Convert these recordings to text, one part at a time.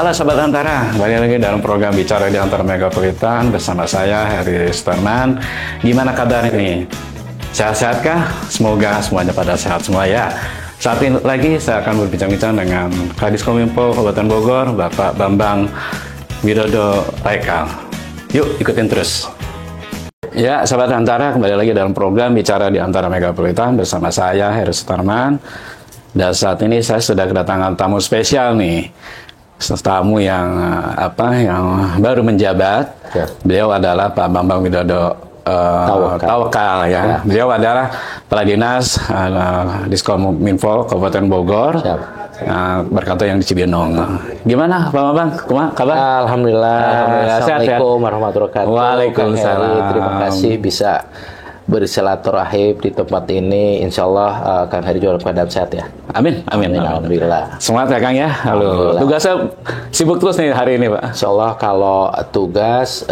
Halo Sobat Antara, kembali lagi dalam program Bicara di Antara Megapolitan bersama saya, Heri Sutarman. Gimana kabar ini? Sehat-sehatkah? Semoga semuanya pada sehat semua ya. Saat ini lagi saya akan berbincang-bincang dengan Kadiskominfo Kabupaten Bogor, Bapak Bambang Widodo Paekal. Yuk ikutin terus. Ya, Sobat Antara, kembali lagi dalam program Bicara di Antara Megapolitan bersama saya, Heri Sutarman. Dan saat ini saya sudah kedatangan tamu spesial nih. Tamu yang yang baru menjabat. Ya. Beliau adalah Pak Bambang Widodo Tawakal ya. Beliau adalah Kepala Dinas Diskominfo Kabupaten Bogor. Berkantor yang di Cibinong. Gimana Pak Bambang? Kabar? Alhamdulillah. Assalamualaikum warahmatullahi wabarakatuh. Waalaikumsalam. Terima kasih bisa bersilaturahim di tempat ini. Insya Allah Kang Heri juga keadaan sehat ya. Amin. Alhamdulillah. Semangat ya Kang ya. Halo. Tugasnya sibuk terus nih hari ini Pak. Insya Allah kalau tugas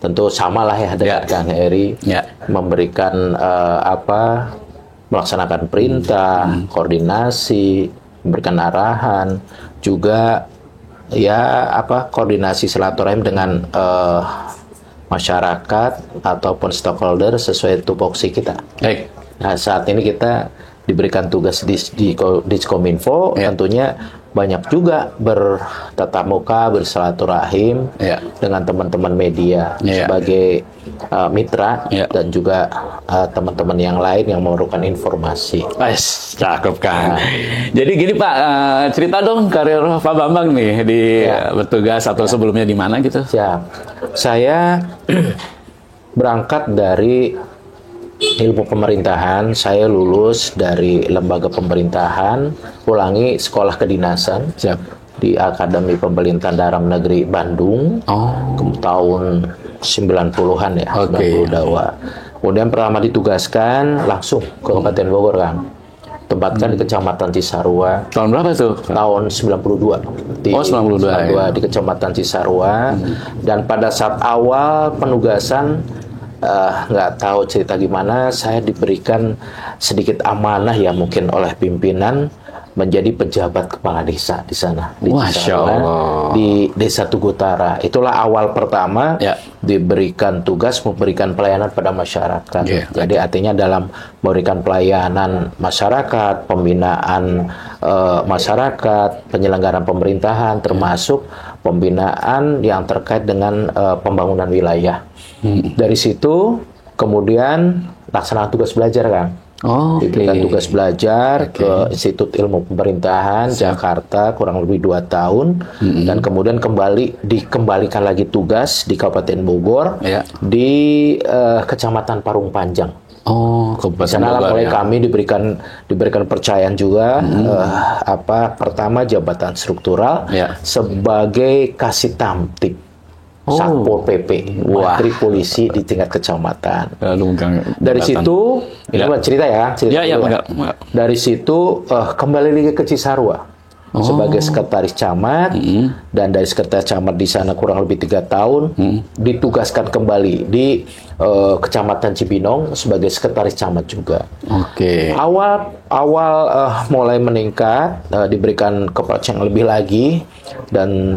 tentu sama lah ya dengan Kang Heri. Memberikan melaksanakan perintah, koordinasi, memberikan arahan, juga koordinasi silaturahim dengan masyarakat ataupun stakeholder sesuai tupoksi kita. Baik. Nah, saat ini kita diberikan tugas di Diskominfo, tentunya banyak juga bertatap muka, bersilaturahim dengan teman-teman media sebagai mitra dan juga teman-teman yang lain yang memerlukan informasi. Cakep kan. Jadi gini Pak, cerita dong karir Pak Bambang nih di bertugas atau sebelumnya di mana gitu. Saya berangkat dari ilmu pemerintahan. Saya lulus dari lembaga pemerintahan, ulangi sekolah kedinasan di Akademi Pemerintahan Dalam Negeri Bandung tahun 90-an ya, 92. Kemudian pertama ditugaskan langsung ke Kabupaten Bogor kan. Tempatkan di Kecamatan Cisarua. Tahun berapa tuh? Tahun 92. 92 di Kecamatan Cisarua. Dan pada saat awal penugasan, nggak tahu cerita gimana, saya diberikan sedikit amanah ya mungkin oleh pimpinan menjadi pejabat kepala desa di sana di Cisarua, di Desa Tugu Utara. Itulah awal pertama diberikan tugas memberikan pelayanan pada masyarakat. Jadi artinya dalam memberikan pelayanan masyarakat, pembinaan masyarakat, penyelenggaraan pemerintahan, termasuk pembinaan yang terkait dengan pembangunan wilayah. Dari situ kemudian laksanakan tugas belajar kan. Diberikan tugas belajar ke Institut Ilmu Pemerintahan Jakarta kurang lebih 2 tahun dan kemudian dikembalikan lagi tugas di Kabupaten Bogor di Kecamatan Parung Panjang. Di sana mulai kami diberikan percayaan juga pertama jabatan struktural sebagai Kasitambtik Satpol PP, Menteri Polisi di tingkat kecamatan. Dari situ, ini cerita ya. Dari situ kembali lagi ke Cisarua sebagai sekretaris camat, dan dari sekretaris camat di sana kurang lebih 3 tahun, ditugaskan kembali di Kecamatan Cibinong sebagai sekretaris camat juga. Awal mulai meningkat, diberikan kepercayaan lebih lagi, dan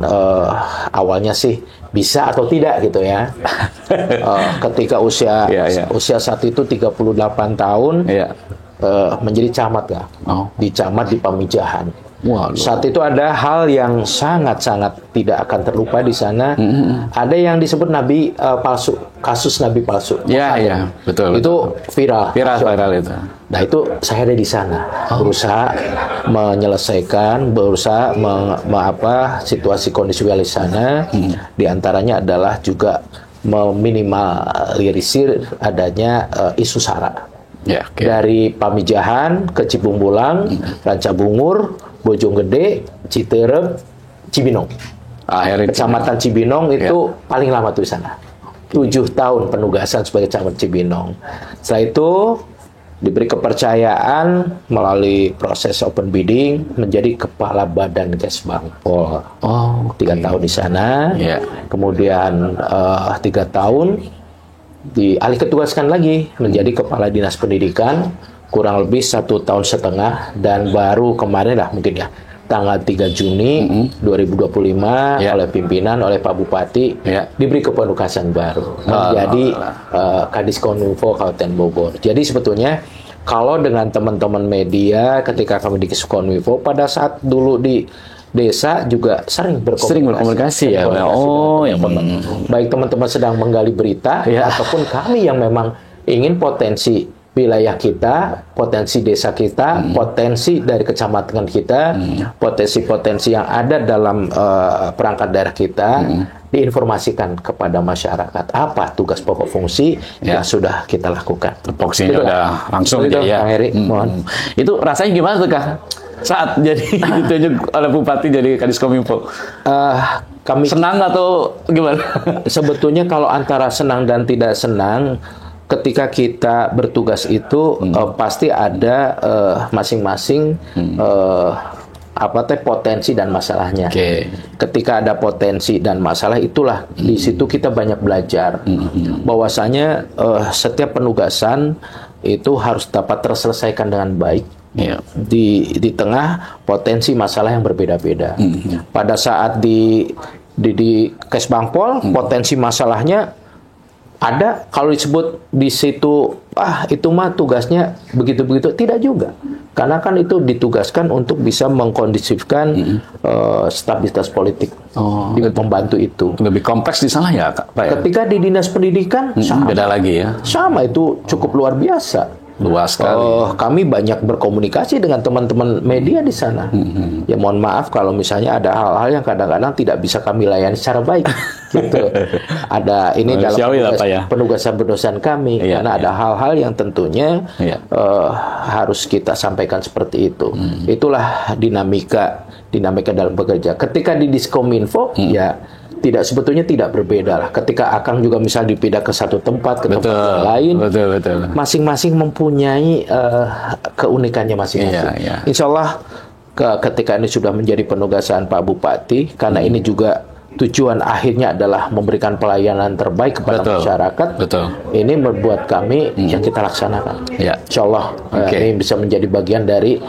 awalnya sih bisa atau tidak gitu ya. Ketika usia saat itu 38 tahun, menjadi camat ya. Di camat di Pamijahan. Saat itu ada hal yang sangat-sangat tidak akan terlupa di sana. Ada yang disebut nabi palsu, kasus nabi palsu. Betul. Itu viral itu. Nah itu saya ada di sana, berusaha menyelesaikan, berusaha situasi kondisi wilayah di sana. Di antaranya adalah juga meminimalisir adanya isu SARA. Dari Pamijahan ke Cibungbulang, Rancabungur, Bojonggede, Citerep, Cibinong. Kecamatan Cibinong itu paling lama tuh di sana. 7 tahun penugasan sebagai camat Cibinong. Setelah itu diberi kepercayaan melalui proses open bidding menjadi kepala Badan Kesbangpol. 3 tahun di sana. Kemudian 3 tahun dialih ketugaskan lagi menjadi kepala dinas pendidikan kurang lebih 1,5 tahun, dan baru kemarin lah mungkin ya tanggal 3 Juni 2025 oleh pimpinan, oleh Pak Bupati diberi kependudukan baru menjadi Kadiskominfo Kabupaten Bogor. Jadi sebetulnya kalau dengan teman-teman media ketika kami di Kominfo pada saat dulu di desa juga sering berkomunikasi ya. Baik teman-teman sedang menggali berita ataupun kami yang memang ingin potensi wilayah kita, potensi desa kita, potensi dari kecamatan kita, potensi-potensi yang ada dalam perangkat daerah kita, diinformasikan kepada masyarakat apa tugas pokok fungsi yang sudah kita lakukan. Fungsinya udah langsung gitu ya. Kang Heri, mohon. Itu rasanya gimana tuh Kang? Saat jadi ditunjuk oleh Bupati jadi Kadiskominfo. Kami senang atau gimana? Sebetulnya kalau antara senang dan tidak senang, ketika kita bertugas itu pasti ada masing-masing potensi dan masalahnya. Ketika ada potensi dan masalah itulah di situ kita banyak belajar. Bahwasanya setiap penugasan itu harus dapat terselesaikan dengan baik. Di tengah potensi masalah yang berbeda-beda. Pada saat di Kesbangpol potensi masalahnya ada, kalau disebut di situ itu mah tugasnya begitu-begitu, tidak juga. Karena kan itu ditugaskan untuk bisa mengkondisifkan stabilitas politik, membantu itu. Lebih kompleks di sana ya, Pak? Ketika di Dinas Pendidikan sama, beda lagi ya. Sama, itu cukup luar biasa. Luas sekali. Kami banyak berkomunikasi dengan teman-teman media di sana. Ya mohon maaf kalau misalnya ada hal-hal yang kadang-kadang tidak bisa kami layani secara baik. Gitu. Ada ini dalam penugasan kami karena ada hal-hal yang tentunya harus kita sampaikan seperti itu. Itulah dinamika dalam bekerja. Ketika di Diskominfo sebetulnya tidak berbeda lah. Ketika Akang juga misal dipindah ke satu tempat, ke tempat yang lain, masing-masing mempunyai keunikannya masing-masing. Insya Allah ketika ini sudah menjadi penugasan Pak Bupati, karena ini juga tujuan akhirnya adalah memberikan pelayanan terbaik kepada masyarakat. Ini membuat kami yang kita laksanakan. Insya Allah ini bisa menjadi bagian dari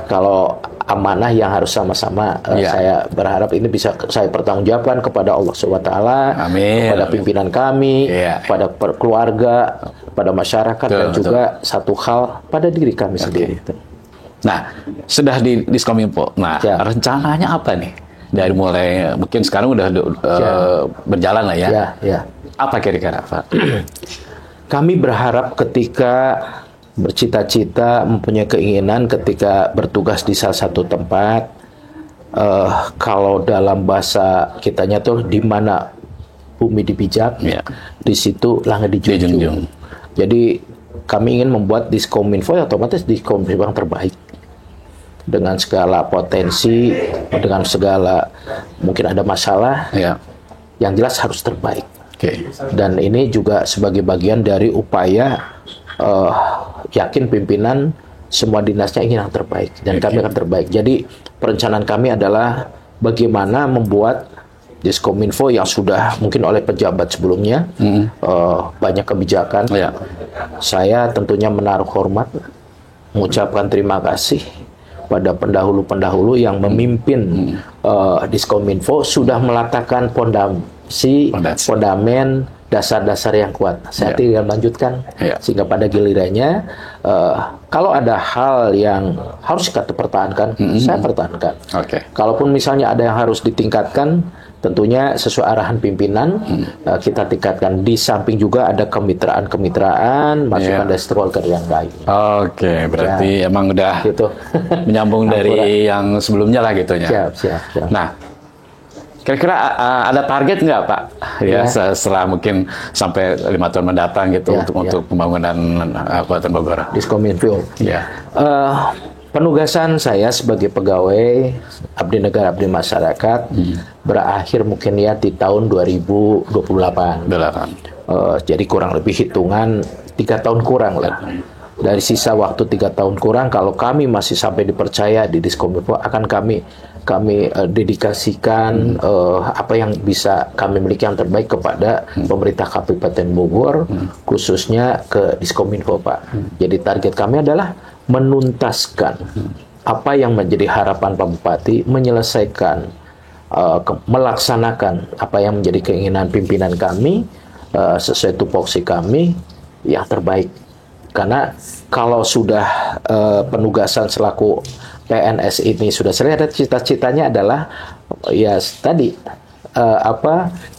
kalau amanah yang harus sama-sama saya berharap ini bisa saya pertanggungjawabkan kepada Allah SWT, kepada pimpinan kami, pada keluarga, pada masyarakat, dan juga satu hal pada diri kami sendiri. Nah, sudah di Diskominfo. Nah, rencananya apa nih? Dari mulai mungkin sekarang udah berjalan lah ya. Apa kira-kira, Pak? Kami berharap ketika bercita-cita, mempunyai keinginan ketika bertugas di salah satu tempat, kalau dalam bahasa kitanya tuh di mana bumi dipijak, di situ langit dijunjung. Jadi kami ingin membuat Diskominfo otomatis Diskominfo yang terbaik dengan segala potensi, dengan segala mungkin ada masalah, yang jelas harus terbaik. Dan ini juga sebagai bagian dari upaya yakin pimpinan semua dinasnya ingin yang terbaik dan kami akan terbaik. Jadi perencanaan kami adalah bagaimana membuat Diskominfo yang sudah mungkin oleh pejabat sebelumnya banyak kebijakan. Saya tentunya menaruh hormat, mengucapkan terima kasih pada pendahulu-pendahulu yang memimpin Diskominfo sudah meletakkan fondamen dasar-dasar yang kuat. Saya tidak melanjutkan sehingga pada gilirannya kalau ada hal yang harus kita pertahankan, saya pertahankan. Kalaupun misalnya ada yang harus ditingkatkan, tentunya sesuai arahan pimpinan kita tingkatkan. Di samping juga ada kemitraan, masukan dari stakeholder yang lain. Berarti emang udah gitu. Menyambung dari yang sebelumnya lah gitu ya. Siap. Nah, kira-kira ada target nggak Pak? Setelah mungkin sampai 5 tahun mendatang gitu untuk pembangunan Kabupaten Bogor. Diskominfo. Penugasan saya sebagai pegawai abdi negara abdi masyarakat berakhir mungkin di tahun 2028. Jadi kurang lebih hitungan 3 tahun kurang lah. Dari sisa waktu 3 tahun kurang, kalau kami masih sampai dipercaya di Diskominfo, akan kami dedikasikan apa yang bisa kami miliki yang terbaik kepada pemerintah Kabupaten Bogor, khususnya ke Diskominfo, Pak. Jadi target kami adalah menuntaskan apa yang menjadi harapan Pak Bupati, menyelesaikan, melaksanakan apa yang menjadi keinginan pimpinan kami, sesuai tupoksi kami yang terbaik. Karena kalau sudah penugasan selaku PNS ini sudah selesai, cita-citanya adalah ya tadi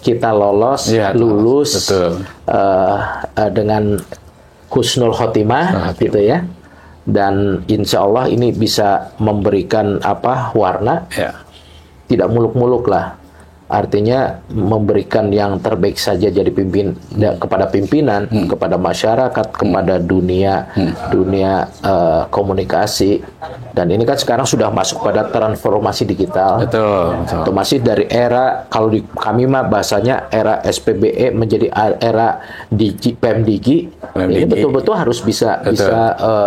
kita lolos, ya, lulus, dengan husnul khotimah, gitu ya. Dan insya Allah ini bisa memberikan warna, ya, tidak muluk-muluk lah. Artinya memberikan yang terbaik saja jadi kepada pimpinan, kepada masyarakat, kepada dunia komunikasi. Dan ini kan sekarang sudah masuk pada transformasi digital. Betul. Itu masih dari era, kalau di kami mah bahasanya era SPBE menjadi era PMDigi. Ini betul-betul harus bisa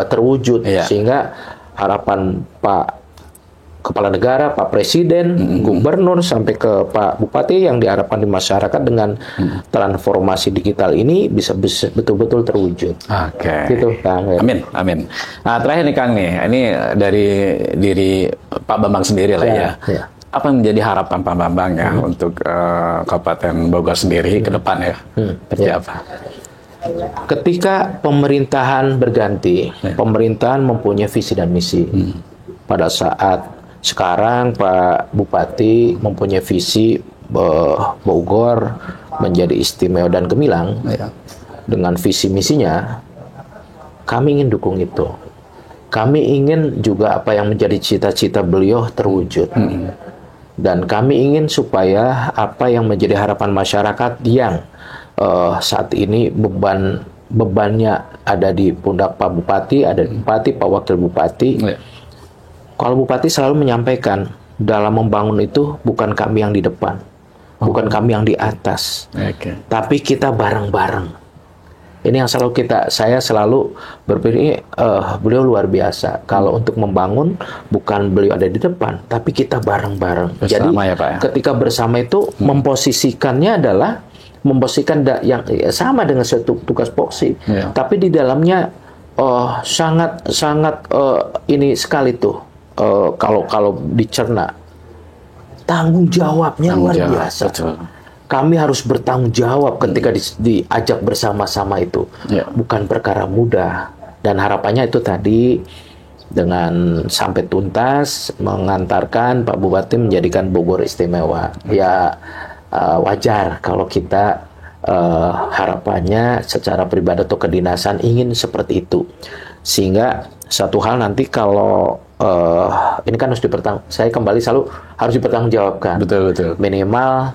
terwujud, ya. Sehingga harapan Pak Kepala Negara, Pak Presiden, Gubernur, sampai ke Pak Bupati yang diharapkan di masyarakat dengan transformasi digital ini bisa betul-betul terwujud. Oke. Gitu, Kang. Amin, amin. Nah, terakhir nih Kang nih, ini dari diri Pak Bambang sendiri lah ya. Apa yang menjadi harapan Pak Bambang ya untuk Kabupaten Bogor sendiri ke depan ya? Seperti apa? Ketika pemerintahan berganti, pemerintahan mempunyai visi dan misi. Pada saat sekarang Pak Bupati mempunyai visi Bogor menjadi istimewa dan gemilang, dengan visi misinya, kami ingin dukung itu. Kami ingin juga apa yang menjadi cita-cita beliau terwujud. Dan kami ingin supaya apa yang menjadi harapan masyarakat yang saat ini bebannya ada di pundak Pak Bupati, ada di Bupati, Pak Wakil Bupati. Kalau Bupati selalu menyampaikan, dalam membangun itu bukan kami yang di depan, bukan kami yang di atas, tapi kita bareng-bareng. Ini yang saya selalu berpikir, beliau luar biasa. Kalau untuk membangun, bukan beliau ada di depan, tapi kita bareng-bareng. Jadi ya, Pak, ya? Ketika bersama itu memposisikannya adalah memposisikan yang sama dengan suatu tugas poksi, tapi di dalamnya sangat ini sekali tuh. Kalau dicerna, tanggung jawabnya luar biasa. Betul. Kami harus bertanggung jawab ketika diajak bersama-sama itu. Bukan perkara mudah. Dan harapannya itu tadi, dengan sampai tuntas mengantarkan Pak Bupati menjadikan Bogor istimewa. Ya wajar kalau kita harapannya secara pribadi atau kedinasan ingin seperti itu. Sehingga satu hal nanti kalau ini kan harus saya kembali selalu harus dipertanggungjawabkan. Betul. Minimal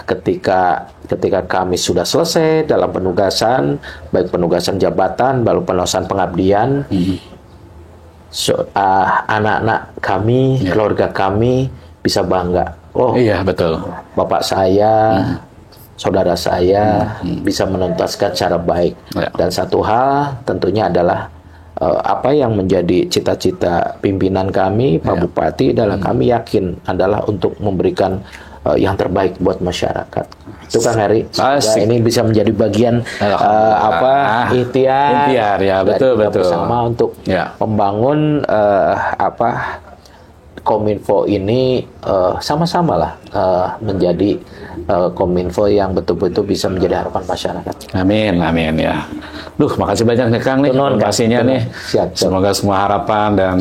ketika kami sudah selesai dalam penugasan, baik penugasan jabatan, baru penugasan pengabdian, anak-anak kami, keluarga kami bisa bangga. Oh iya, betul. Bapak saya, saudara saya bisa menuntaskan secara baik. Dan satu hal tentunya adalah apa yang menjadi cita-cita pimpinan kami, Pak Bupati, adalah kami yakin adalah untuk memberikan yang terbaik buat masyarakat. Itu Kang Heri. Ini bisa menjadi bagian ikhtiar ya, betul bersama untuk membangun Kominfo ini sama-sama lah menjadi Kominfo yang betul-betul bisa menjadi harapan masyarakat. Amin ya. Makasih banyak nih Kang nih informasinya nih. Semoga semua harapan dan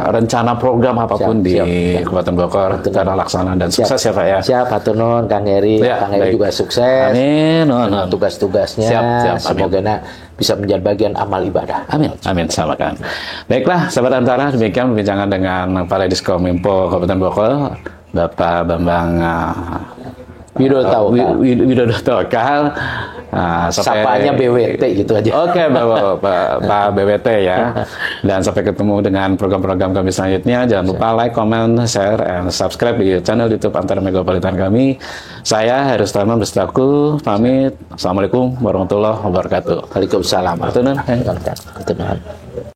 rencana program apapun di Kabupaten Bogor terlaksana dan sukses ya Pak ya. Siap, hatur nuhun Kang Heri. Kang Heri juga sukses. Amin. Tugas-tugasnya. Siap. Semoga bisa menjadi bagian amal ibadah. Amin. Sama Kang. Baiklah, sahabat Antara, demikian perbincangan dengan Kepala Diskominfo Kabupaten Bogor, Bapak Bambang Widodo Tawakal. Sapanya BWT gitu aja. Oke, Pak BWT ya. Dan sampai ketemu dengan program-program kami selanjutnya. Jangan lupa like, comment, share, and subscribe di channel YouTube Antara Megapolitan kami. Saya Heru Starman berstaku pamit. Assalamualaikum warahmatullahi wabarakatuh. Waalaikumsalam. Hatur nuhun.